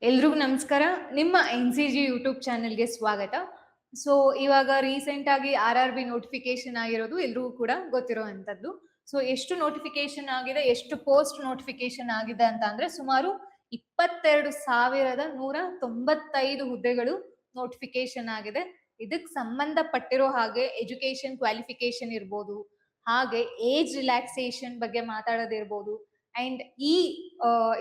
ಎಲ್ರಿಗೂ ನಮಸ್ಕಾರ. ನಿಮ್ಮ NCG ಯೂಟ್ಯೂಬ್ ಚಾನೆಲ್ಗೆ ಸ್ವಾಗತ. ಸೊ ಇವಾಗ ರೀಸೆಂಟ್ ಆಗಿ RRB ನೋಟಿಫಿಕೇಶನ್ ಆಗಿರೋದು ಎಲ್ರಿಗೂ ಕೂಡ ಗೊತ್ತಿರುವಂತದ್ದು. ಸೊ ಎಷ್ಟು ನೋಟಿಫಿಕೇಶನ್ ಆಗಿದೆ, ಎಷ್ಟು ಪೋಸ್ಟ್ ನೋಟಿಫಿಕೇಶನ್ ಆಗಿದೆ ಅಂತ ಅಂದ್ರೆ ಸುಮಾರು 22,195 ಹುದ್ದೆಗಳು ನೋಟಿಫಿಕೇಶನ್ ಆಗಿದೆ. ಇದಕ್ಕೆ ಸಂಬಂಧಪಟ್ಟಿರೋ ಹಾಗೆ ಎಜುಕೇಶನ್ ಕ್ವಾಲಿಫಿಕೇಶನ್ ಇರ್ಬೋದು, ಹಾಗೆ ಏಜ್ ರಿಲ್ಯಾಕ್ಸೇಷನ್ ಬಗ್ಗೆ ಮಾತಾಡೋದಿರ್ಬೋದು, ಅಂಡ್ ಈ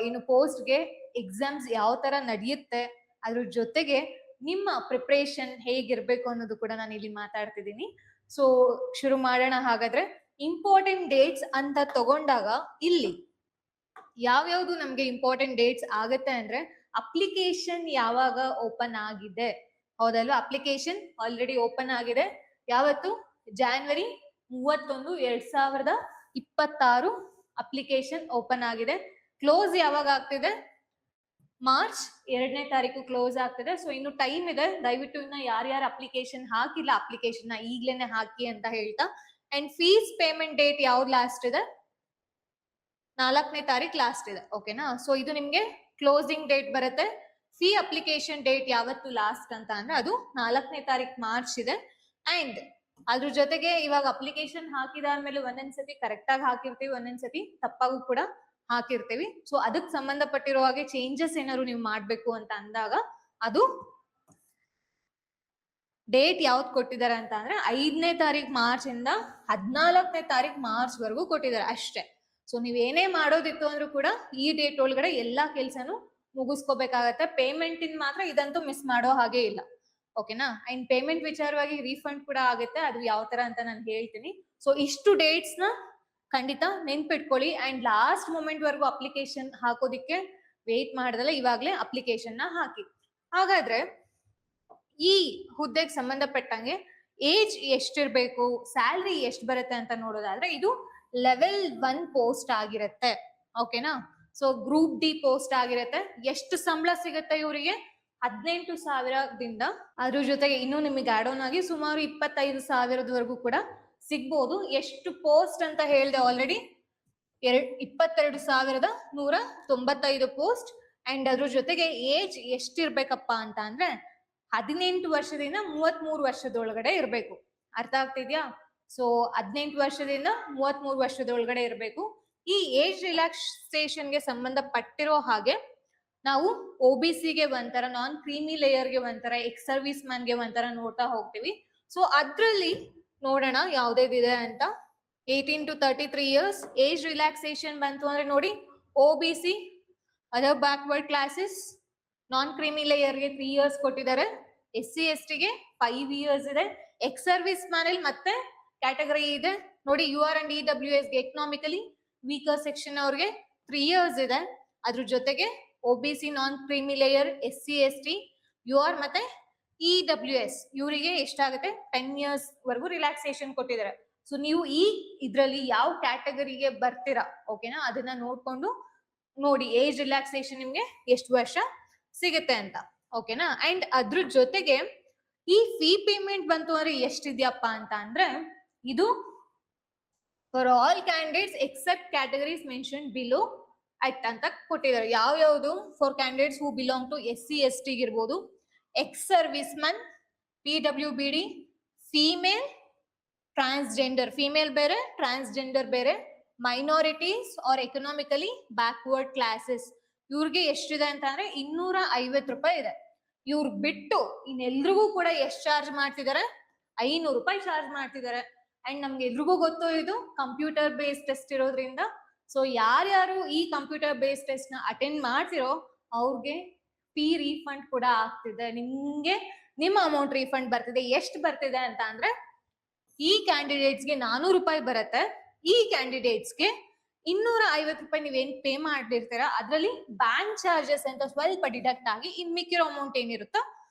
ಏನು ಪೋಸ್ಟ್ಗೆ ಎಕ್ಸಾಮ್ಸ್ ಯಾವ ತರ ನಡೆಯುತ್ತೆ, ಅದ್ರ ಜೊತೆಗೆ ನಿಮ್ಮ ಪ್ರಿಪರೇಷನ್ ಹೇಗಿರ್ಬೇಕು ಅನ್ನೋದು ಕೂಡ ನಾನು ಇಲ್ಲಿ ಮಾತಾಡ್ತಿದ್ದೀನಿ. ಸೊ ಶುರು ಮಾಡೋಣ ಹಾಗಾದ್ರೆ. ಇಂಪಾರ್ಟೆಂಟ್ ಡೇಟ್ಸ್ ಅಂತ ತಗೊಂಡಾಗ ಇಲ್ಲಿ ಯಾವ್ಯಾವ್ದು ನಮ್ಗೆ ಇಂಪಾರ್ಟೆಂಟ್ ಡೇಟ್ಸ್ ಆಗತ್ತೆ ಅಂದ್ರೆ, ಅಪ್ಲಿಕೇಶನ್ ಯಾವಾಗ ಓಪನ್ ಆಗಿದೆ, ಹೌದಲ್ವಾ? ಅಪ್ಲಿಕೇಶನ್ ಆಲ್ರೆಡಿ ಓಪನ್ ಆಗಿದೆ. ಯಾವತ್ತು? January 31, 2026 ಅಪ್ಲಿಕೇಶನ್ ಓಪನ್ ಆಗಿದೆ. ಕ್ಲೋಸ್ ಯಾವಾಗ ಆಗ್ತಿದೆ? March 2 ಕ್ಲೋಸ್ ಆಗ್ತಿದೆ. ಸೊ ಇನ್ನು ಟೈಮ್ ಇದೆ. ದಯವಿಟ್ಟು ಇನ್ನ ಯಾರ್ಯಾರು ಅಪ್ಲಿಕೇಶನ್ ಹಾಕಿಲ್ಲ, ಅಪ್ಲಿಕೇಶನ್ ಈಗ್ಲೇನೆ ಹಾಕಿ ಅಂತ ಹೇಳ್ತಾ. ಅಂಡ್ ಫೀಸ್ ಪೇಮೆಂಟ್ ಡೇಟ್ ಯಾವ್ದು ಲಾಸ್ಟ್ ಇದೆ? 4 ಲಾಸ್ಟ್ ಇದೆ. ಓಕೆನಾ? ಸೊ ಇದು ನಿಮ್ಗೆ ಕ್ಲೋಸಿಂಗ್ ಡೇಟ್ ಬರುತ್ತೆ. ಫೀ ಅಪ್ಲಿಕೇಶನ್ ಡೇಟ್ ಯಾವತ್ತು ಲಾಸ್ಟ್ ಅಂತ ಅಂದ್ರೆ ಅದು 4 ಮಾರ್ಚ್ ಇದೆ. ಅಂಡ್ ಅದ್ರ ಜೊತೆಗೆ ಇವಾಗ ಅಪ್ಲಿಕೇಶನ್ ಹಾಕಿದಾದ್ಮೇಲೆ ಒಂದೊಂದ್ಸತಿ ಕರೆಕ್ಟ್ ಆಗಿ ಹಾಕಿರ್ತೀವಿ, ಒಂದೊಂದ್ಸತಿ ತಪ್ಪಾಗೂ ಕೂಡ ಹಾಕಿರ್ತೀವಿ. ಸೊ ಅದಕ್ಕೆ ಸಂಬಂಧಪಟ್ಟಿರೋ ಹಾಗೆ ಚೇಂಜಸ್ ಏನಾದ್ರು ನೀವು ಮಾಡ್ಬೇಕು ಅಂತ ಅಂದಾಗ ಅದು ಡೇಟ್ ಯಾವ್ದು ಕೊಟ್ಟಿದ್ದಾರೆ ಅಂತ ಅಂದ್ರೆ 5 ಮಾರ್ಚ್ ಇಂದ 14 ಮಾರ್ಚ್ ವರೆಗೂ ಕೊಟ್ಟಿದ್ದಾರೆ ಅಷ್ಟೇ. ಸೊ ನೀವ್ ಏನೇ ಮಾಡೋದಿತ್ತು ಅಂದ್ರೂ ಕೂಡ ಈ ಡೇಟ್ ಒಳಗಡೆ ಎಲ್ಲಾ ಕೆಲ್ಸನು ಮುಗಿಸ್ಕೋಬೇಕಾಗತ್ತೆ. ಪೇಮೆಂಟ್ ಇನ್ ಮಾತ್ರ ಇದಂತೂ ಮಿಸ್ ಮಾಡೋ ಹಾಗೆ ಇಲ್ಲ. ಓಕೆನಾ? ಅಂಡ್ ಪೇಮೆಂಟ್ ವಿಚಾರವಾಗಿ ರೀಫಂಡ್ ಕೂಡ ಆಗುತ್ತೆ. ಅದು ಯಾವ ತರ ಅಂತ ನಾನು ಹೇಳ್ತೀನಿ. ಸೊ ಇಷ್ಟು ಡೇಟ್ಸ್ ನ ಖಂಡಿತ ನೆನ್ಪಿಟ್ಕೊಳ್ಳಿ. ಅಂಡ್ ಲಾಸ್ಟ್ ಮೂಮೆಂಟ್ ವರೆಗೂ ಅಪ್ಲಿಕೇಶನ್ ಹಾಕೋದಿಕ್ಕೆ ವೇಟ್ ಮಾಡದಲ್ಲ, ಇವಾಗ್ಲೇ ಅಪ್ಲಿಕೇಶನ್ ನ ಹಾಕಿ. ಹಾಗಾದ್ರೆ ಈ ಹುದ್ದೆಗೆ ಸಂಬಂಧಪಟ್ಟಂಗೆ ಏಜ್ ಎಷ್ಟಿರ್ಬೇಕು, ಸ್ಯಾಲ್ರಿ ಎಷ್ಟು ಬರುತ್ತೆ ಅಂತ ನೋಡೋದಾದ್ರೆ ಇದು ಲೆವೆಲ್ 1 ಪೋಸ್ಟ್ ಆಗಿರುತ್ತೆ. ಓಕೆನಾ? ಸೊ ಗ್ರೂಪ್ ಡಿ ಪೋಸ್ಟ್ ಆಗಿರುತ್ತೆ. ಎಷ್ಟು ಸಂಬಳ ಸಿಗುತ್ತೆ ಇವರಿಗೆ? 18,000ದಿಂದ ಅದ್ರ ಜೊತೆಗೆ ಇನ್ನು ನಿಮಗೆ ಆಡ್ ಆನ್ ಆಗಿ ಸುಮಾರು 25,000ವರೆಗೂ ಕೂಡ ಸಿಗ್ಬೋದು. ಎಷ್ಟು ಪೋಸ್ಟ್ ಅಂತ ಹೇಳಿದೆ ಆಲ್ರೆಡಿ? 22,195 ಪೋಸ್ಟ್. ಅಂಡ್ ಅದ್ರ ಜೊತೆಗೆ ಏಜ್ ಎಷ್ಟಿರ್ಬೇಕಪ್ಪ ಅಂತ ಅಂದ್ರೆ 18 ವರ್ಷದಿಂದ 33 ವರ್ಷದೊಳಗಡೆ ಇರ್ಬೇಕು. ಅರ್ಥ ಆಗ್ತಿದ್ಯಾ? ಸೊ 18 ವರ್ಷದಿಂದ 33 ವರ್ಷದೊಳಗಡೆ ಇರ್ಬೇಕು. ಈ ಏಜ್ ರಿಲ್ಯಾಕ್ಸೇಷನ್ಗೆ ಸಂಬಂಧಪಟ್ಟಿರೋ ಹಾಗೆ ನಾವು OBCಗೆ ಒಂಥರ, ನಾನ್ ಕ್ರೀಮಿ ಲೇಯರ್ಗೆ ಒಂಥರ, ಎಕ್ಸ್ ಸರ್ವಿಸ್ ಮ್ಯಾನ್ಗೆ ಒಂಥರ ನೋಡ್ತಾ ಹೋಗ್ತೀವಿ. ಸೊ ಅದ್ರಲ್ಲಿ ನೋಡೋಣ ಯಾವ್ದೇದಿದೆ ಅಂತ. 18 to 33 ಇಯರ್ಸ್ ಏಜ್ ರಿಲ್ಯಾಕ್ಸೇಷನ್ ಬಂತು ಅಂದ್ರೆ ನೋಡಿ, OBC other backward classes non creamy ಲೇಯರ್ಗೆ 3 ಇಯರ್ಸ್ ಕೊಟ್ಟಿದ್ದಾರೆ. SC/STಗೆ 5 ಇಯರ್ಸ್ ಇದೆ. ಎಕ್ಸ್ ಸರ್ವಿಸ್ ಮ್ಯಾನ್ ಅಲ್ಲಿ ಮತ್ತೆ ಕ್ಯಾಟಗರಿ ಇದೆ ನೋಡಿ. UR and EWSಗೆ ಎಕನಾಮಿಕಲಿ ವೀಕರ್ ಸೆಕ್ಷನ್ ಅವ್ರಿಗೆ 3 ಇಯರ್ಸ್ ಇದೆ. ಅದ್ರ ಜೊತೆಗೆ OBC non creamy layer, SC/ST, UR ಮತ್ತೆ EWS ಇವರಿಗೆ ಎಷ್ಟಾಗುತ್ತೆ? 10 ಇಯರ್ಸ್ ವರೆಗೂ ರಿಲ್ಯಾಕ್ಸೇಷನ್ ಕೊಟ್ಟಿದ್ದಾರೆ. ಸೊ ನೀವು ಈ ಇದ್ರಲ್ಲಿ ಯಾವ ಕ್ಯಾಟಗರಿಗೆ ಬರ್ತೀರಾ, ಓಕೆನಾ, ಅದನ್ನ ನೋಡ್ಕೊಂಡು ನೋಡಿ ಏಜ್ ರಿಲ್ಯಾಕ್ಸೇಷನ್ ನಿಮ್ಗೆ ಎಷ್ಟು ವರ್ಷ ಸಿಗುತ್ತೆ ಅಂತ. ಓಕೆನಾ? ಅಂಡ್ ಅದ್ರ ಜೊತೆಗೆ ಈ ಫೀ ಪೇಮೆಂಟ್ ಬಂತು ಅಂದ್ರೆ ಎಷ್ಟಿದ್ಯಪ್ಪ ಅಂತ ಅಂದ್ರೆ ಇದು for all candidates except categories mention below at ಅಂತ ಕೊಟ್ಟಿದ್ದಾರೆ. ಯಾವ ಯಾವ್ದು? For candidates who belong to SC/ST ಇರ್ಬೋದು, ex service man, PWBD, female, transgender, female ಬೇರೆ ಟ್ರಾನ್ಸ್ಜೆಂಡರ್ ಬೇರೆ, minorities or economically backward classes ಇವ್ರಿಗೆ ಎಷ್ಟಿದೆ ಅಂತ ಅಂದ್ರೆ 250 ರೂಪಾಯಿ ಇದೆ. ಇವ್ರು ಬಿಟ್ಟು ಇನ್ನೆಲ್ರಿಗೂ ಕೂಡ ಎಷ್ಟು ಚಾರ್ಜ್ ಮಾಡ್ತಿದ್ದಾರೆ? 500 ರೂಪಾಯಿ ಚಾರ್ಜ್ ಮಾಡ್ತಿದ್ದಾರೆ. ಅಂಡ್ ನಮ್ಗೆ ಎಲ್ರಿಗೂ ಗೊತ್ತು ಇದು ಕಂಪ್ಯೂಟರ್ ಬೇಸ್ಡ್ ಟೆಸ್ಟ್ ಇರೋದ್ರಿಂದ. ಸೊ ಯಾರ್ಯಾರು ಈ ಕಂಪ್ಯೂಟರ್ ಬೇಸ್ಡ್ ಟೆಸ್ಟ್ ನ ಅಟೆಂಡ್ ಮಾಡ್ತಿರೋ ಅವ್ರಿಗೆ ಫೀ ರೀಫಂಡ್ ಕೂಡ ಆಗ್ತಿದೆ. ನಿಮ್ಗೆ ನಿಮ್ಮ ಅಮೌಂಟ್ ರೀಫಂಡ್ ಬರ್ತಿದೆ. ಎಷ್ಟು ಬರ್ತಿದೆ ಅಂತ ಅಂದ್ರೆ ಈ ಕ್ಯಾಂಡಿಡೇಟ್ಸ್ಗೆ 400 ರೂಪಾಯಿ ಬರುತ್ತೆ. ಈ ಕ್ಯಾಂಡಿಡೇಟ್ಸ್ಗೆ 250 ರೂಪಾಯಿ ನೀವೇನ್ ಪೇ ಮಾಡಿರ್ತೀರಾ ಅದ್ರಲ್ಲಿ ಬ್ಯಾಂಕ್ ಚಾರ್ಜಸ್ ಅಂತ ಸ್ವಲ್ಪ ಡಿಡಕ್ಟ್ ಆಗಿ ಇನ್ ಮಿಕ್ಕಿರೋ ಅಮೌಂಟ್ ಏನಿರುತ್ತೋ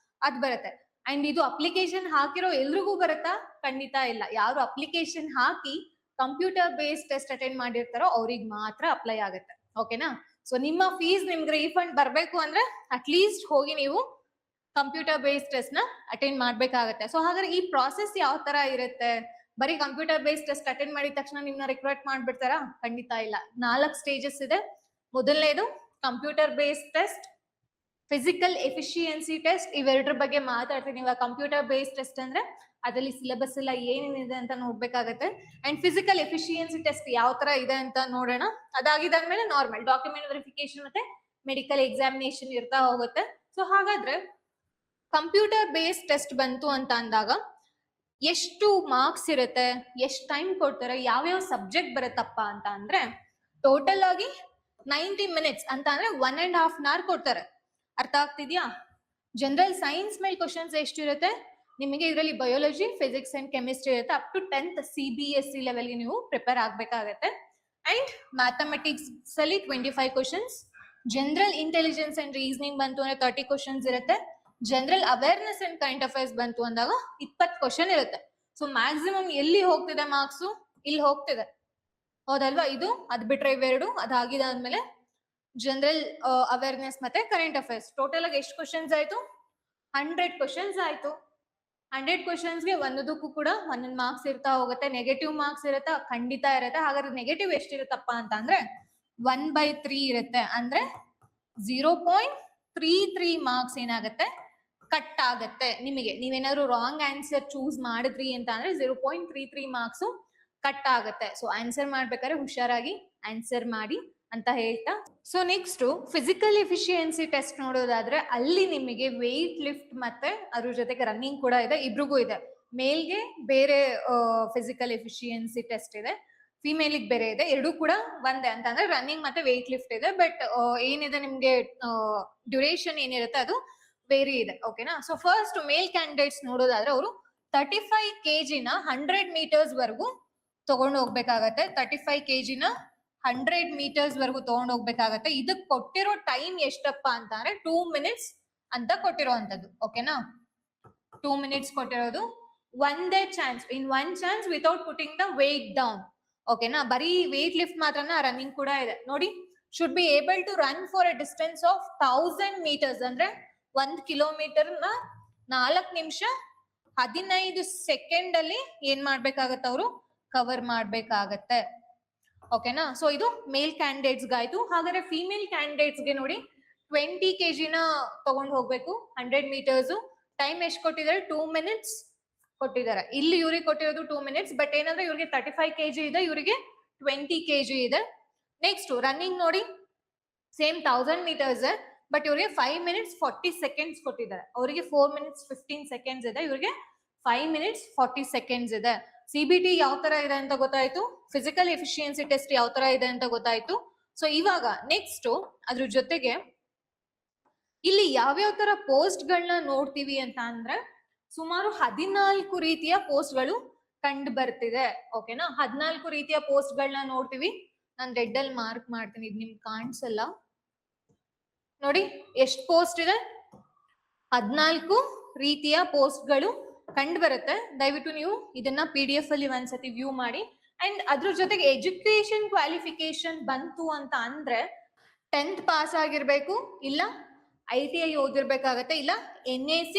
ಅದ್ ಬರುತ್ತೆ. ಅಂಡ್ ಇದು ಅಪ್ಲಿಕೇಶನ್ ಹಾಕಿರೋ ಎಲ್ರಿಗೂ ಬರುತ್ತಾ? ಖಂಡಿತ ಇಲ್ಲ. ಯಾರು ಅಪ್ಲಿಕೇಶನ್ ಹಾಕಿ ಕಂಪ್ಯೂಟರ್ ಬೇಸ್ಡ್ ಟೆಸ್ಟ್ ಅಟೆಂಡ್ ಮಾಡಿರ್ತಾರೋ ಅವ್ರಿಗೆ ಮಾತ್ರ ಅಪ್ಲೈ ಆಗುತ್ತೆ. ಓಕೆನಾ? ಸೊ ನಿಮ್ಮ ಫೀಸ್ ನಿಮ್ಗೆ ರೀಫಂಡ್ ಬರ್ಬೇಕು ಅಂದ್ರೆ ಅಟ್ಲೀಸ್ಟ್ ಹೋಗಿ ನೀವು ಕಂಪ್ಯೂಟರ್ ಬೇಸ್ಡ್ ಟೆಸ್ಟ್ ನ ಅಟೆಂಡ್ ಮಾಡ್ಬೇಕಾಗತ್ತೆ. ಸೊ ಹಾಗಾದ್ರೆ ಈ ಪ್ರಾಸೆಸ್ ಯಾವ ತರ ಇರುತ್ತೆ? ಬರೀ ಕಂಪ್ಯೂಟರ್ ಬೇಸ್ಡ್ ಟೆಸ್ಟ್ ಅಟೆಂಡ್ ಮಾಡಿದ ತಕ್ಷಣ ನಿಮ್ನ ರಿಕ್ರೂಟ್ ಮಾಡ್ಬಿಡ್ತಾರಾ? ಖಂಡಿತ ಇಲ್ಲ. 4 ಸ್ಟೇಜಸ್ ಇದೆ. ಮೊದಲನೇದು computer based test, physical efficiency test ಇವೆರಡರ ಬಗ್ಗೆ ಮಾತಾಡ್ತೀನಿ. ಇವಾಗ ಕಂಪ್ಯೂಟರ್ ಬೇಸ್ಡ್ ಟೆಸ್ಟ್ ಅಂದ್ರೆ ಅದರಲ್ಲಿ ಸಿಲೆಬಸ್ ಎಲ್ಲ ಏನೇನಿದೆ ಅಂತ ನೋಡ್ಬೇಕಾಗತ್ತೆ. ಅಂಡ್ ಫಿಸಿಕಲ್ ಎಫಿಷಿಯನ್ಸಿ ಟೆಸ್ಟ್ ಯಾವ ತರ ಇದೆ ಅಂತ ನೋಡೋಣ. ಅದಾಗಿದ್ದಾದ್ಮೇಲೆ ನಾರ್ಮಲ್ ಡಾಕ್ಯುಮೆಂಟ್ ವೆರಿಫಿಕೇಶನ್ ಮತ್ತೆ ಮೆಡಿಕಲ್ ಎಕ್ಸಾಮಿನೇಷನ್ ಇರ್ತಾ ಹೋಗುತ್ತೆ. ಸೊ ಹಾಗಾದ್ರೆ ಕಂಪ್ಯೂಟರ್ ಬೇಸ್ಡ್ ಟೆಸ್ಟ್ ಬಂತು ಅಂತ ಅಂದಾಗ ಎಷ್ಟು ಮಾರ್ಕ್ಸ್ ಇರುತ್ತೆ, ಎಷ್ಟು ಟೈಮ್ ಕೊಡ್ತಾರೆ, ಯಾವ್ಯಾವ ಸಬ್ಜೆಕ್ಟ್ ಬರುತ್ತಪ್ಪ ಅಂತ ಅಂದ್ರೆ ಟೋಟಲ್ ಆಗಿ 90 minutes ಅಂತ ಅಂದ್ರೆ 1.5 hour ಕೊಡ್ತಾರೆ. ಅರ್ಥ ಆಗ್ತಿದ್ಯಾ? ಜನರಲ್ ಸೈನ್ಸ್ ಮೇಲೆ ಕ್ವಶನ್ಸ್ ಎಷ್ಟಿರುತ್ತೆ ನಿಮಗೆ? ಇದರಲ್ಲಿ ಬಯೋಲಜಿ, ಫಿಸಿಕ್ಸ್ ಅಂಡ್ ಕೆಮಿಸ್ಟ್ರಿ ಇರುತ್ತೆ. ಅಪ್ ಟು 10th CBSE ಲೆವೆಲ್ಗೆ ನೀವು ಪ್ರಿಪೇರ್ ಆಗ್ಬೇಕಾಗತ್ತೆ. ಅಂಡ್ ಮ್ಯಾಥಮೆಟಿಕ್ಸ್ ಅಲ್ಲಿ 25 questions, general intelligence and reasoning ಬಂತು ಅಂದ್ರೆ 30 ಕ್ವಶನ್ಸ್ ಇರುತ್ತೆ. General awareness and current affairs ಬಂತು ಅಂದಾಗ 20 ಕ್ವಶನ್ ಇರುತ್ತೆ. ಸೊ ಮ್ಯಾಕ್ಸಿಮಮ್ ಎಲ್ಲಿ ಹೋಗ್ತಿದೆ ಮಾರ್ಕ್ಸ್? ಇಲ್ಲಿ ಹೋಗ್ತಿದೆ, ಹೌದಲ್ವಾ? ಇದು ಅದ್ ಬಿಟ್ರೆ ಇವೆರಡು. ಅದಾಗಿದಾದ್ಮೇಲೆ ಜನರಲ್ ಅವೇರ್ನೆಸ್ ಮತ್ತೆ ಕರೆಂಟ್ ಅಫೇರ್ಸ್. ಟೋಟಲ್ ಆಗಿ ಎಷ್ಟು ಕ್ವಶನ್ಸ್ ಆಯ್ತು? 100 ಕ್ವಶನ್ಸ್ ಆಯ್ತು. 100 ಕ್ವಶನ್ಸ್ಗೆ ಒಂದಕ್ಕೂ ಕೂಡ ಒಂದೊಂದು ಮಾರ್ಕ್ಸ್ ಇರ್ತಾ ಹೋಗುತ್ತೆ. ನೆಗೆಟಿವ್ ಮಾರ್ಕ್ಸ್ ಇರುತ್ತಾ? ಖಂಡಿತ ಇರುತ್ತೆ. ಹಾಗಾದ್ರೆ ನೆಗೆಟಿವ್ ಎಷ್ಟಿರುತ್ತಪ್ಪ ಅಂತ ಅಂದ್ರೆ 1/3 ಇರುತ್ತೆ. ಅಂದ್ರೆ 0.33 ಮಾರ್ಕ್ಸ್ ಏನಾಗುತ್ತೆ? ಕಟ್ ಆಗತ್ತೆ ನಿಮಗೆ. ನೀವೇನಾದ್ರು ರಾಂಗ್ ಆನ್ಸರ್ ಚೂಸ್ ಮಾಡಿದ್ರಿ ಅಂತ ಅಂದ್ರೆ 0.33 ಮಾರ್ಕ್ಸ್ ಕಟ್ ಆಗತ್ತೆ. ಸೊ ಆನ್ಸರ್ ಮಾಡ್ಬೇಕಾದ್ರೆ ಹುಷಾರಾಗಿ ಆನ್ಸರ್ ಮಾಡಿ ಅಂತ ಹೇಳ್ತಾ, so next physical efficiency test ನೋಡೋದಾದ್ರೆ ಅಲ್ಲಿ ನಿಮಗೆ ವೆಯ್ಟ್ ಲಿಫ್ಟ್ ಮತ್ತೆ ಅದ್ರ ಜೊತೆಗೆ ರನ್ನಿಂಗ್ ಕೂಡ ಇದೆ. ಇಬ್ರಿಗೂ ಇದೆ. ಮೇಲ್ಗೆ ಬೇರೆ ಫಿಸಿಕಲ್ ಎಫಿಷಿಯನ್ಸಿ ಟೆಸ್ಟ್ ಇದೆ, ಫಿಮೇಲಿಗೆ ಬೇರೆ ಇದೆ. ಎರಡೂ ಕೂಡ ಒಂದೇ ಅಂತ ಅಂದ್ರೆ ರನ್ನಿಂಗ್ ಮತ್ತೆ ವೆಯ್ಟ್ ಲಿಫ್ಟ್ ಇದೆ. ಬಟ್ ಏನಿದೆ ನಿಮ್ಗೆ ಡ್ಯೂರೇಷನ್ ಏನಿರುತ್ತೆ ಅದು ವೇರಿ ಇದೆ. ಓಕೆನಾ? ಸೊ ಫಸ್ಟ್ ಮೇಲ್ ಕ್ಯಾಂಡಿಡೇಟ್ಸ್ ನೋಡೋದಾದ್ರೆ ಅವರು 35 kg 100 meters ವರೆಗೂ ತಗೊಂಡು ಹೋಗ್ಬೇಕಾಗತ್ತೆ. 35 kg 100 meters ವರೆಗೂ ತಗೊಂಡು ಹೋಗ್ಬೇಕಾಗತ್ತೆ. ಇದಕ್ ಕೊಟ್ಟಿರೋ ಟೈಮ್ ಎಷ್ಟಪ್ಪ ಅಂತ ಅಂದ್ರೆ 2 minutes ಅಂತ ಕೊಟ್ಟಿರೋಂಥದ್ದು. ಓಕೆನಾ? 2 minutes ಕೊಟ್ಟಿರೋದು. ಒಂದೇ chance, in one chance without putting the weight down. ಓಕೆನಾ? ಬರೀ ವೇಟ್ ಲಿಫ್ಟ್ ಮಾತ್ರನ, ರನ್ನಿಂಗ್ ಕೂಡ ಇದೆ ನೋಡಿ. Should be able to run for a distance of 1000 meters ಅಂದ್ರೆ 1 ಕಿಲೋಮೀಟರ್ 4 ನಿಮಿಷ 15 ಸೆಕೆಂಡ್ ಅಲ್ಲಿ ಏನ್ ಮಾಡ್ಬೇಕಾಗತ್ತೆ? ಅವರು ಕವರ್ ಮಾಡ್ಬೇಕಾಗತ್ತೆ. ಓಕೆನಾ? ಸೊ ಇದು ಮೇಲ್ ಕ್ಯಾಂಡಿಡೇಟ್ಸ್ ಗಾಯ್ತು. ಹಾಗಾದ್ರೆ ಫಿಮೇಲ್ ಕ್ಯಾಂಡಿಡೇಟ್ಸ್ ಗೆ ನೋಡಿ 20 kg ತಗೊಂಡ್ ಹೋಗ್ಬೇಕು 100 meters. ಟೈಮ್ ಎಷ್ಟು ಕೊಟ್ಟಿದ್ದಾರೆ? 2 minutes ಕೊಟ್ಟಿದ್ದಾರೆ. ಇಲ್ಲಿ ಇವ್ರಿಗೆ ಕೊಟ್ಟಿರೋದು 2 minutes. ಬಟ್ ಏನಂದ್ರೆ ಇವ್ರಿಗೆ 35 kg ಇದೆ, ಇವರಿಗೆ 20 kg ಇದೆ. ನೆಕ್ಸ್ಟ್ ರನ್ನಿಂಗ್ ನೋಡಿ, ಸೇಮ್ 1000 meters, ಬಟ್ ಇವ್ರಿಗೆ 5 minutes 40 seconds ಕೊಟ್ಟಿದ್ದಾರೆ. ಅವರಿಗೆ 4 minutes 15 seconds ಇದೆ, ಇವ್ರಿಗೆ 5 minutes 40 seconds ಇದೆ. CBT ಯಾವ ತರ ಇದೆ ಅಂತ ಗೊತ್ತಾಯ್ತು, ಫಿಸಿಕಲ್ ಎಫಿಷಿಯನ್ಸಿ ಟೆಸ್ಟ್ ಯಾವ ತರ ಇದೆ ಅಂತ ಗೊತ್ತಾಯ್ತು. ಸೊ ಇವಾಗ ನೆಕ್ಸ್ಟ್ ಅದ್ರ ಜೊತೆಗೆ ಇಲ್ಲಿ ಯಾವ್ಯಾವ ತರ ಪೋಸ್ಟ್ ಗಳನ್ನ ನೋಡ್ತೀವಿ ಅಂತ ಅಂದ್ರೆ ಸುಮಾರು 14 ರೀತಿಯ ಪೋಸ್ಟ್ ಗಳು ಕಂಡು ಬರ್ತಿದೆ. ಓಕೆನಾ? 14 ರೀತಿಯ ಪೋಸ್ಟ್ ಗಳನ್ನ ನೋಡ್ತೀವಿ. ನಾನು ರೆಡ್ ಅಲ್ಲಿ ಮಾರ್ಕ್ ಮಾಡ್ತೀನಿ, ಇದು ನಿಮ್ಗೆ ಕಾಣಿಸಲ್ಲ ನೋಡಿ. ಎಷ್ಟು ಪೋಸ್ಟ್ ಇದೆ? 14 ರೀತಿಯ ಪೋಸ್ಟ್ ಗಳು ಕಂಡು ಬರುತ್ತೆ. ದಯವಿಟ್ಟು ನೀವು ಇದನ್ನ PDF ಅಲ್ಲಿ ಒಂದ್ಸತಿ ವ್ಯೂ ಮಾಡಿ. ಅಂಡ್ ಅದ್ರ ಜೊತೆಗೆ ಎಜುಕೇಶನ್ ಕ್ವಾಲಿಫಿಕೇಶನ್ ಬಂತು ಅಂತ ಅಂದ್ರೆ 10th ಪಾಸ್ ಆಗಿರ್ಬೇಕು, ಇಲ್ಲ ITI ಓದಿರ್ಬೇಕಾಗತ್ತೆ, ಇಲ್ಲ NAC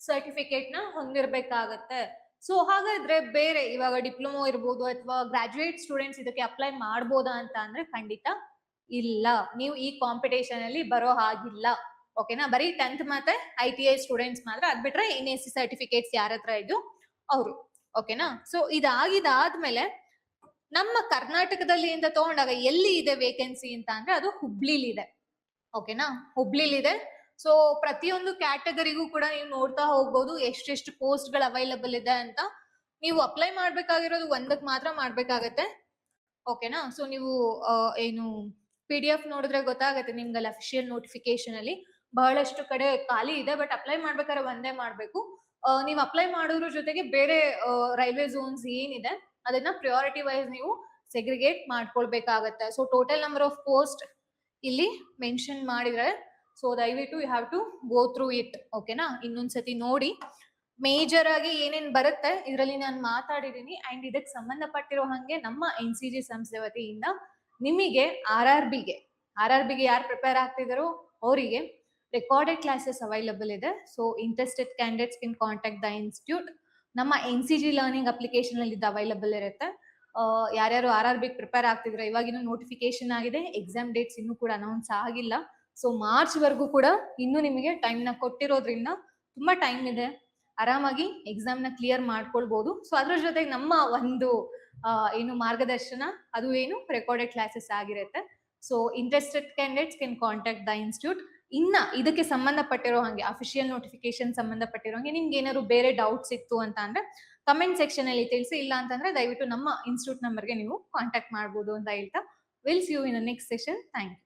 ಸರ್ಟಿಫಿಕೇಟ್ ನ ಹೊಂದಿರ್ಬೇಕಾಗತ್ತೆ. ಸೊ ಹಾಗಾದ್ರೆ ಬೇರೆ ಇವಾಗ ಡಿಪ್ಲೊಮೊ ಇರ್ಬೋದು ಅಥವಾ ಗ್ರಾಜುಯೇಟ್ ಸ್ಟೂಡೆಂಟ್ಸ್ ಇದಕ್ಕೆ ಅಪ್ಲೈ ಮಾಡ್ಬೋದಾ ಅಂತ ಅಂದ್ರೆ ಖಂಡಿತ ಇಲ್ಲ. ನೀವು ಈ ಕಾಂಪಿಟೇಷನ್ ಅಲ್ಲಿ ಬರೋ ಹಾಗಿಲ್ಲ. ಓಕೆನಾ? ಬರೀ 10th ಮತ್ತೆ ITI ಸ್ಟೂಡೆಂಟ್ಸ್ ಮಾತ್ರ. ಅದ್ ಬಿಟ್ರೆ NAC ಸರ್ಟಿಫಿಕೇಟ್ಸ್ ಯಾರ ಹತ್ರ ಇದ್ದು ಅವರು. ಓಕೆನಾ? ಸೊ ಇದಾಗಿದಾದ್ಮೇಲೆ ನಮ್ಮ ಕರ್ನಾಟಕದಲ್ಲಿ ಅಂತ ತಗೊಂಡಾಗ ಎಲ್ಲಿ ಇದೆ ವೇಕೆನ್ಸಿ ಅಂತ ಅಂದ್ರೆ ಅದು ಹುಬ್ಳಿಲಿ ಇದೆ. ಓಕೆನಾ? ಹುಬ್ಳಿಲಿ ಇದೆ. ಸೊ ಪ್ರತಿಯೊಂದು ಕ್ಯಾಟಗರಿಗೂ ಕೂಡ ನೀವು ನೋಡ್ತಾ ಹೋಗ್ಬೋದು ಎಷ್ಟೆಷ್ಟು ಪೋಸ್ಟ್ ಗಳು ಅವೈಲಬಲ್ ಇದೆ ಅಂತ. ನೀವು ಅಪ್ಲೈ ಮಾಡ್ಬೇಕಾಗಿರೋದು ಒಂದಕ್ಕೆ ಮಾತ್ರ ಮಾಡ್ಬೇಕಾಗತ್ತೆ. ಓಕೆನಾ? ಸೊ ನೀವು ಏನು PDF ನೋಡಿದ್ರೆ ಗೊತ್ತಾಗತ್ತೆ ನಿಮ್ಗಲ್ಲಿ ಅಫಿಷಿಯಲ್ ನೋಟಿಫಿಕೇಶನ್ ಅಲ್ಲಿ ಬಹಳಷ್ಟು ಕಡೆ ಖಾಲಿ ಇದೆ. ಬಟ್ ಅಪ್ಲೈ ಮಾಡ್ಬೇಕಾದ್ರೆ ಒಂದೇ ಮಾಡ್ಬೇಕು. ನೀವು ಅಪ್ಲೈ ಮಾಡೋದ್ರ ಜೊತೆಗೆ ಬೇರೆ ರೈಲ್ವೆ ಝೋನ್ಸ್ ಏನಿದೆ ಅದನ್ನ ಪ್ರಿಯಾರಿಟಿ ವೈಸ್ ನೀವು ಸೆಗ್ರಿಗೇಟ್ ಮಾಡ್ಕೊಳ್ಬೇಕಾಗತ್ತೆ. So total number of post ಇಲ್ಲಿ ಮೆನ್ಷನ್ ಮಾಡಿದ್ರೆ, ಸೊ ದಯವಿಟ್ಟು you have to go through it. ಓಕೆನಾ? ಇನ್ನೊಂದ್ಸತಿ ನೋಡಿ ಮೇಜರ್ ಆಗಿ ಏನೇನ್ ಬರುತ್ತೆ ಇದರಲ್ಲಿ ನಾನು ಮಾತಾಡಿದೀನಿ. ಅಂಡ್ ಇದಕ್ಕೆ ಸಂಬಂಧಪಟ್ಟಿರೋ ಹಂಗೆ ನಮ್ಮ NCG ಸಂಸ್ಥೆ ವತಿಯಿಂದ ನಿಮಗೆ RRBಗೆ ಯಾರು ಪ್ರಿಪೇರ್ ಆಗ್ತಿದಾರೋ ಅವರಿಗೆ ರೆಕಾರ್ಡೆಡ್ ಕ್ಲಾಸಸ್ ಅವೈಲಬಲ್ ಇದೆ. So interested candidates can contact the institute. ನಮ್ಮ NCG ಲರ್ನಿಂಗ್ ಅಪ್ಲಿಕೇಶನ್ ಅಲ್ಲಿ ಇದು ಅವೈಲಬಲ್ ಇರುತ್ತೆ. ಯಾರ್ಯಾರು RRBಗೆ ಪ್ರಿಪೇರ್ ಆಗ್ತಿದ್ರೆ ಇವಾಗಿನ್ನೂ ನೋಟಿಫಿಕೇಶನ್ ಆಗಿದೆ, ಎಕ್ಸಾಮ್ ಡೇಟ್ಸ್ ಇನ್ನೂ ಕೂಡ ಅನೌನ್ಸ್ ಆಗಿಲ್ಲ. ಸೊ ಮಾರ್ಚ್ ವರೆಗೂ ಕೂಡ ಇನ್ನು ನಿಮಗೆ ಟೈಮ್ ನ ಕೊಟ್ಟಿರೋದ್ರಿಂದ ತುಂಬಾ ಟೈಮ್ ಇದೆ, ಆರಾಮಾಗಿ ಎಕ್ಸಾಮ್ ನ ಕ್ಲಿಯರ್ ಮಾಡ್ಕೊಳ್ಬಹುದು. ಸೊ ಅದ್ರ ಜೊತೆಗೆ ನಮ್ಮ ಒಂದು ಏನು ಮಾರ್ಗದರ್ಶನ ಅದು ಏನು ರೆಕಾರ್ಡೆಡ್ ಕ್ಲಾಸಸ್ ಆಗಿರುತ್ತೆ. So interested candidates can contact the institute. ಇನ್ನ ಇದಕ್ಕೆ ಸಂಬಂಧಪಟ್ಟಿರೋ ಹಾಗೆ ಅಫಿಷಿಯಲ್ ನೋಟಿಫಿಕೇಶನ್ ಸಂಬಂಧಪಟ್ಟಿರೋ ಹಾಗೆ ನಿಮ್ಗೆ ಏನಾದ್ರು ಬೇರೆ ಡೌಟ್ಸ್ ಇತ್ತು ಅಂತ ಅಂದ್ರೆ ಕಮೆಂಟ್ ಸೆಕ್ಷನ್ ಅಲ್ಲಿ ತಿಳಿಸಿ. ಇಲ್ಲ ಅಂತಂದ್ರೆ ದಯವಿಟ್ಟು ನಮ್ಮ ಇನ್ಸ್ಟಿಟ್ಯೂಟ್ ನಂಬರ್ಗೆ ನೀವು ಕಾಂಟ್ಯಾಕ್ಟ್ ಮಾಡ್ಬೋದು ಅಂತ ಹೇಳ್ತಾ will see you in next session. Thank you.